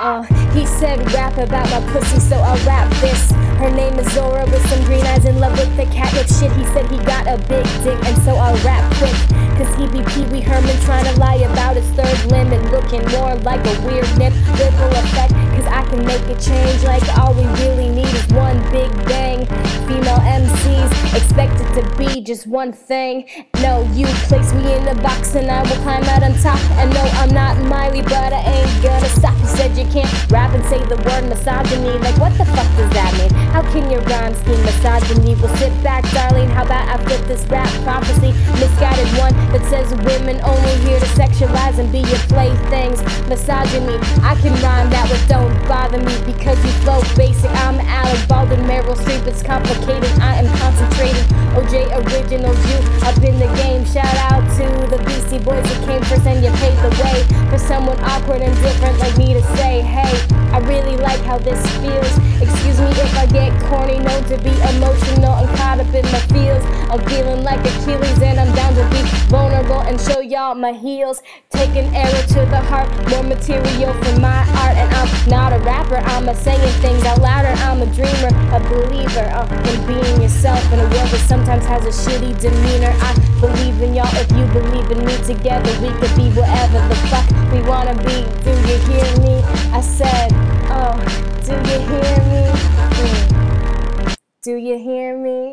He said rap about my pussy, so I'll rap this. Her name is Zora with some green eyes, in love with the catnip shit. He said he got a big dick, and so I'll rap quick. Cause he be Pee Wee Herman trying to lie about his third limb and looking more like a weird nip. Ripple effect, cause I can make a change. Like all we really need is one big bang. Female MCs expect it to be just one thing. No, you place me in the box and I will climb out on top. And no, I'm not Miley, but I ain't gonna stop. You said you can't rap and say the word misogyny. Like what the fuck does that mean? How can your rhyme scheme misogyny? Well, sit back, darling, how about I flip this rap prophecy? Misguided one that says women only here to sexualize and be your playthings. Misogyny, I can rhyme that with don't bother me because you flow basic. I'm Alec Baldwin, Meryl Streep, it's complicated, I am concentrated. OJ original Jew up in the game. Shout out to the Beastie Boys that came first and you paved the way for someone awkward and different like me to say, hey, I really like how this feels. Excuse me if I get corny, known to be emotional and caught up in my feels. I'm feeling like Achilles and I'm down to be vulnerable and show y'all my heels. Take an arrow to the heart, more material for my art. And I'm not a rapper, I'm a saying things out louder. I'm a dreamer, a believer in being yourself in a world that sometimes has a shitty demeanor. I believe in y'all, if you believe in me, together we could be whatever the fuck we wanna be. Do you hear me? I said, oh, do you hear me? Do you hear me?